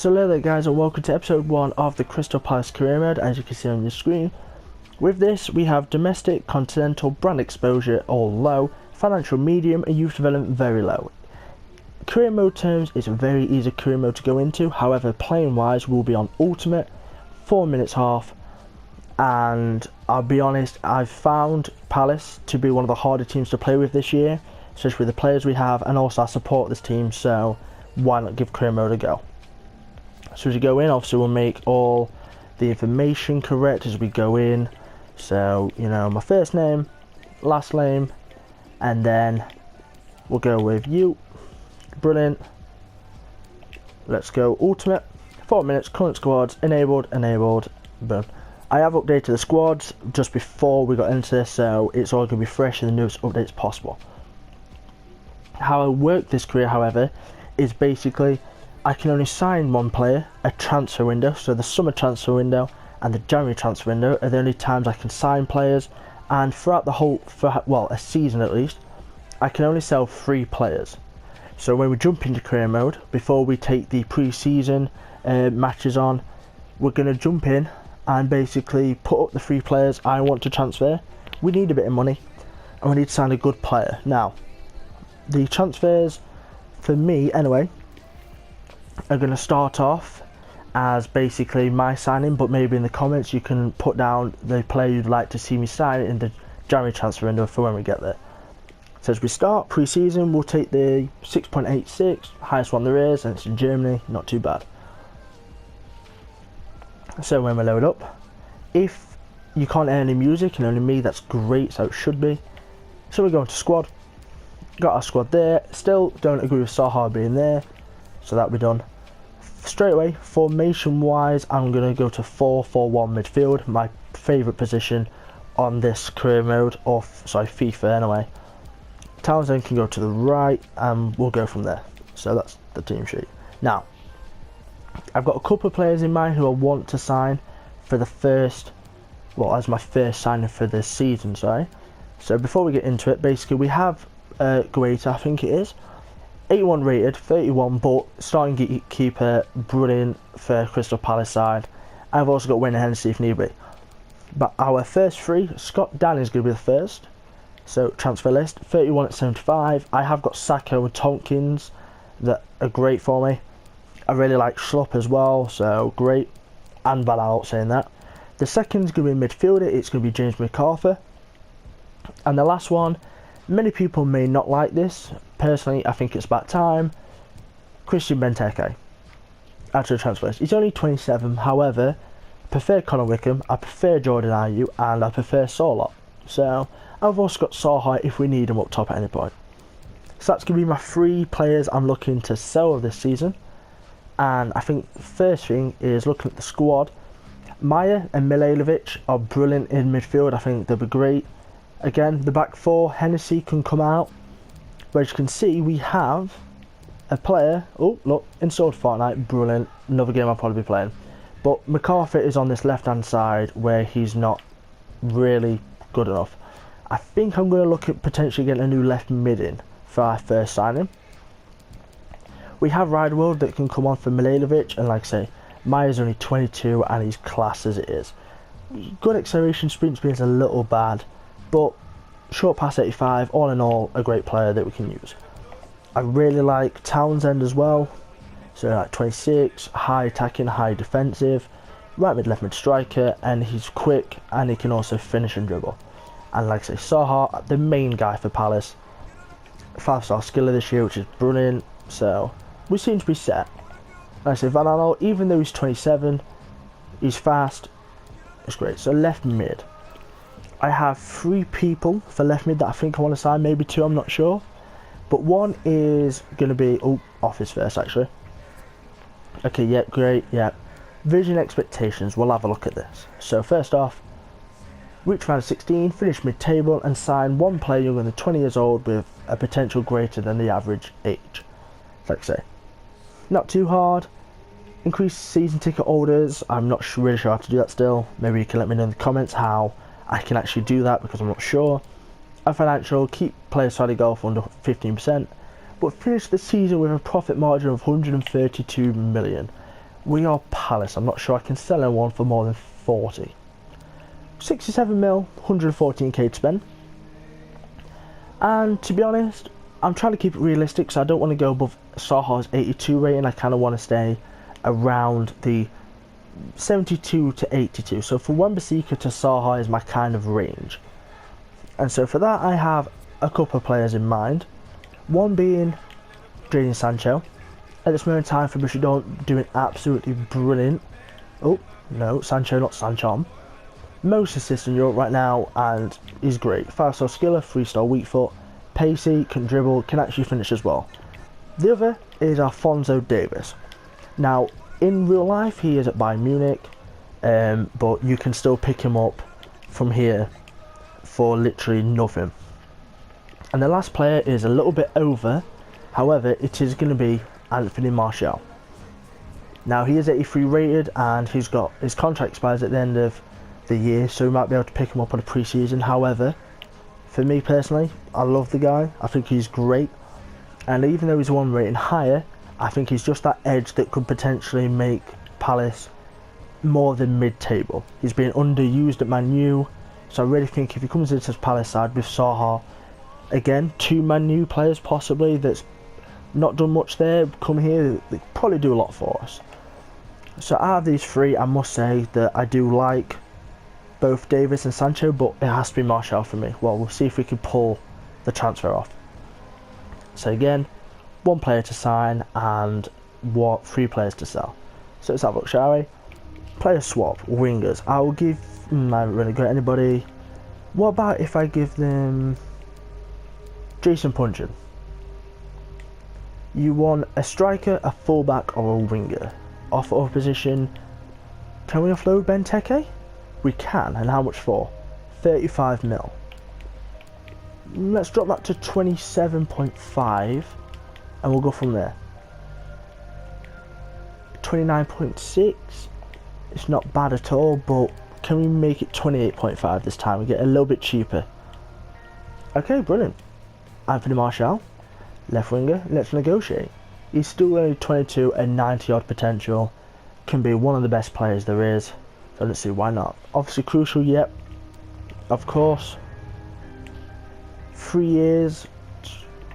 So hello there guys, and welcome to episode 1 of the Crystal Palace career mode. As you can see on your screen, with this we have domestic, continental, brand exposure all low, financial medium, and youth development very low. Career mode terms, it's a very easy career mode to go into. However, playing wise we'll be on ultimate, 4 minutes half, and I'll be honest, I've found Palace to be one of the harder teams to play with this year, especially with the players we have, and also I support this team, so why not give career mode a go. So as we go in, obviously we'll make all the information correct as we go in. So, you know, my first name, last name, and then we'll go with you. Brilliant. Let's go ultimate. 4 minutes, current squads, enabled, boom. I have updated the squads just before we got into this, so it's all going to be fresh and the newest updates possible. How I work this career, however, is basically I can only sign one player a transfer window, so the summer transfer window and the January transfer window are the only times I can sign players, and throughout the whole, well, a season at least, I can only sell 3 players. So when we jump into career mode, before we take the pre-season matches on, we're going to jump in and basically put up the 3 players I want to transfer. We need a bit of money and we need to sign a good player. Now, the transfers, for me anyway, are going to start off as basically my signing, but maybe in the comments you can put down the player you'd like to see me sign in the January transfer window for when we get there. So as we start pre-season, we'll take the 6.86, highest one there is, and it's in Germany, not too bad. So when we load up, if you can't hear any music and only me, that's great, so it should be. So we're going to squad, got our squad there, still don't agree with Saha being there, so that'll be done. Straight away, formation wise, I'm going to go to 4-4-1 midfield, my favourite position on this career mode, or sorry, FIFA anyway. Townsend can go to the right and we'll go from there. So that's the team sheet. Now, I've got a couple of players in mind who I want to sign for the first, well, as my first signing for this season, sorry. So before we get into it, basically we have Guaita, I think it is. 81 rated, 31, but starting keeper, brilliant for Crystal Palace side. I've also got Wayne Hennessy if need be. But our first 3, Scott Dan is going to be the first. So transfer list, 31 at 75. I have got Sacco and Tompkins that are great for me. I really like Schlupp as well, so great. And Van Aert saying that. The second is going to be midfielder, it's going to be James McArthur. And the last one, many people may not like this. Personally, I think it's about time. Christian Benteke. Out of the transfer list. He's only 27, however, I prefer Conor Wickham, I prefer Jordan Ayew, and I prefer Sorloth. So, I've also got Saha if we need him up top at any point. So that's going to be my 3 players I'm looking to sell this season. And I think the first thing is looking at the squad. Maya and Milanovic are brilliant in midfield, I think they'll be great. Again, the back 4, Hennessy can come out. But as you can see, we have a player, oh look, installed Fortnite, brilliant, another game I'll probably be playing. But McArthur is on this left hand side where he's not really good enough. I think I'm going to look at potentially getting a new left mid in for our first signing. We have Rideworld that can come on for Milanovic, and like I say, Maya's only 22 and he's class as it is. Good acceleration, sprint speed is a little bad, but short pass 85, all in all, a great player that we can use. I really like Townsend as well, so like 26, high attacking, high defensive, right mid, left mid striker, and he's quick and he can also finish and dribble. And like I say, Saha, the main guy for Palace, 5-star skiller this year, which is brilliant, so we seem to be set. Like I say, Van Aert, even though he's 27, he's fast, it's great. So left mid. I have 3 people for left mid that I think I want to sign, maybe 2, I'm not sure. But one is going to be, oh, office first actually. Okay, yep, great, yep. Vision expectations, we'll have a look at this. So first off, reach round 16, finish mid-table and sign 1 player younger than 20 years old with a potential greater than the average age. Like I say, not too hard. Increase season ticket holders, I'm not really sure how to do that still. Maybe you can let me know in the comments how I can actually do that, because I'm not sure. A financial, keep players Saudi golf under 15%, but finish the season with a profit margin of 132 million. We are Palace. I'm not sure I can sell anyone for more than 40. 67 mil, 114k to spend. And to be honest, I'm trying to keep it realistic, so I don't want to go above Saha's 82 rating. I kind of want to stay around the 72 to 82. So for Wan-Bissaka to Saha is my kind of range. And so for that, I have a couple of players in mind. One being Jadon Sancho. At this moment in time, for Bushidon doing absolutely brilliant. Oh, no, Sancho, not Sanchon. Most assists in Europe right now, and he's great. 5-star skiller, 3-star weak foot, pacey, can dribble, can actually finish as well. The other is Alphonso Davies. Now, in real life, he is at Bayern Munich, but you can still pick him up from here for literally nothing. And the last player is a little bit over, however, it is going to be Anthony Martial. Now, he is 83 rated, and he's got his contract expires at the end of the year, so we might be able to pick him up on a pre-season. However, for me personally, I love the guy. I think he's great, and even though he's one rating higher, I think he's just that edge that could potentially make Palace more than mid-table. He's been underused at Man U, so I really think if he comes into this Palace side with Saha, again, 2 Man U players possibly that's not done much there, come here, they probably do a lot for us. So out of these 3, I must say that I do like both Davies and Sancho, but it has to be Martial for me. Well, we'll see if we can pull the transfer off. So again, 1 player to sign and 3 players to sell. So let's have a look, shall we? Player swap, wingers. I will give, I haven't really got anybody. What about if I give them Jason Puncheon? You want a striker, a fullback, or a winger. Offer of position. Can we offload Benteke? We can, and how much for? 35 mil. Let's drop that to 27.5, and we'll go from there. 29.6. It's not bad at all, but can we make it 28.5 this time? We get a little bit cheaper. Okay, brilliant. Anthony Martial. Left winger, let's negotiate. He's still only 22 and 90 odd potential. Can be one of the best players there is. So let's see, why not? Obviously crucial, yep. Of course. 3 years.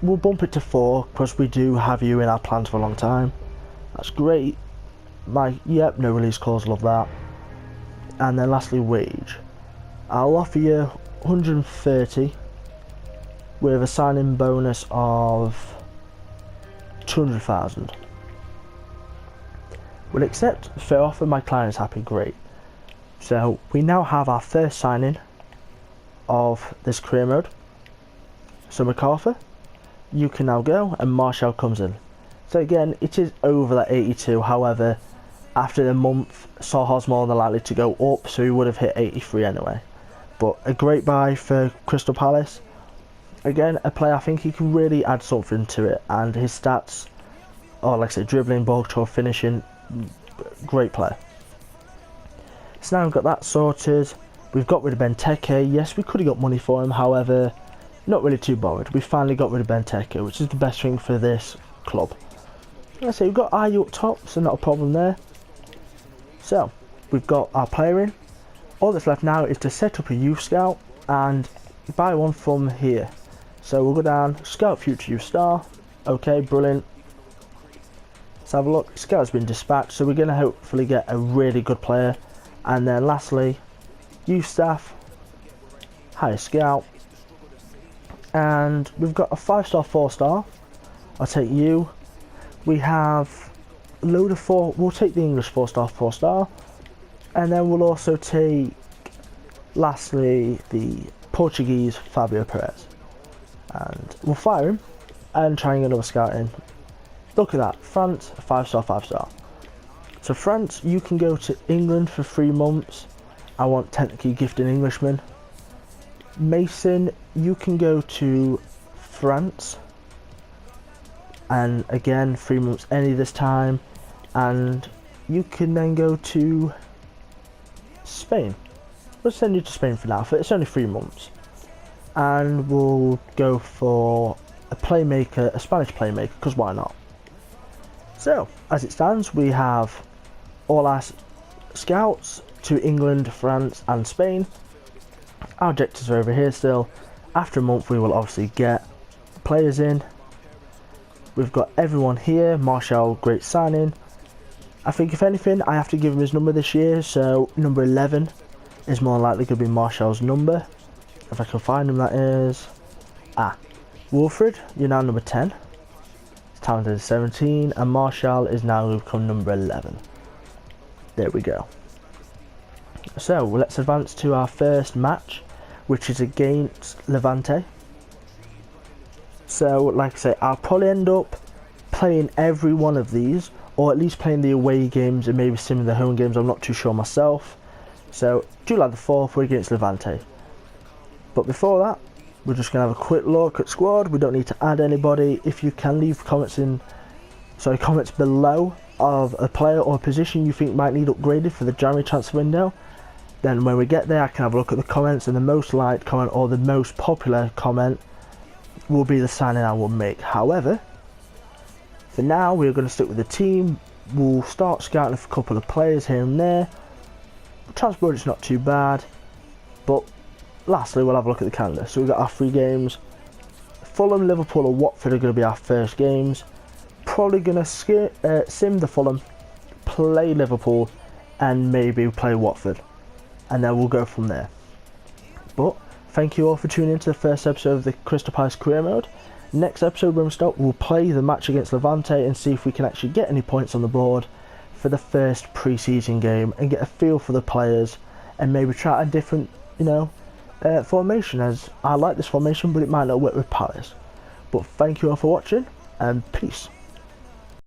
We'll bump it to 4 because we do have you in our plans for a long time. That's great. Yep, no release clause, love that. And then lastly, wage. I'll offer you 130. With a signing bonus of 200,000. We'll accept fair offer, my client is happy, great. So we now have our first signing of this career mode. So MacArthur, you can now go, and Martial comes in. So again, it is over that 82, however, after the month, Saha's more than likely to go up, so he would have hit 83 anyway. But a great buy for Crystal Palace. Again, a player I think he can really add something to it, and his stats are, like I said, dribbling, ball control, finishing, great player. So now we've got that sorted. We've got rid of Benteke. Yes, we could have got money for him, however, not really too bothered. We finally got rid of Benteke, which is the best thing for this club. Like I say, we've got Ayu up top, so not a problem there. So, we've got our player in. All that's left now is to set up a youth scout and buy one from here. So we'll go down, scout future youth star. Okay, brilliant. Let's have a look. Scout's been dispatched, so we're going to hopefully get a really good player. And then lastly, youth staff, hire scout. And we've got a 5-star, 4-star. I'll take you. We have a load of 4. We'll take the English 4-star, 4-star. And then we'll also take, lastly, the Portuguese Fabio Perez. And we'll fire him and try and get another scout in. Look at that, France, 5-star, 5-star. So France, you can go to England for 3 months. I want technically gifted Englishman. Mason, you can go to France. And again, 3 months any this time. And you can then go to Spain. We'll send you to Spain for now, it's only 3 months. And we'll go for a playmaker, a Spanish playmaker, because why not? So, as it stands, we have all our scouts to England, France and Spain. Our objectives are over here still. After a month we will obviously get players in. We've got everyone here. Martial, great signing. I think if anything I have to give him his number this year, so number 11 is more likely going to be Martial's number. If I can find him, that is... Wilfred, you're now number 10. Talented is 17 and Martial is now going to become number 11. There we go. So let's advance to our first match, which is against Levante. So like I say, I'll probably end up playing every one of these, or at least playing the away games and maybe some of the home games. I'm not too sure myself. So July the 4th we're against Levante. But before that, we're just going to have a quick look at squad. We don't need to add anybody. If you can leave comments below of a player or a position you think might need upgraded for the January transfer window, then when we get there I can have a look at the comments, and the most liked comment or the most popular comment will be the signing I will make. However, for now we're going to stick with the team. We'll start scouting a couple of players here and there. Transfer budget's not too bad, but lastly we'll have a look at the calendar. So we've got our 3 games. Fulham, Liverpool or Watford are going to be our first games. Probably going to sim the Fulham, play Liverpool and maybe play Watford, and then we'll go from there. But thank you all for tuning in to the first episode of the Crystal Palace career mode. Next episode when we start, we'll play the match against Levante and see if we can actually get any points on the board for the first pre-season game and get a feel for the players, and maybe try a different, formation, as I like this formation but it might not work with Palace. But thank you all for watching and peace.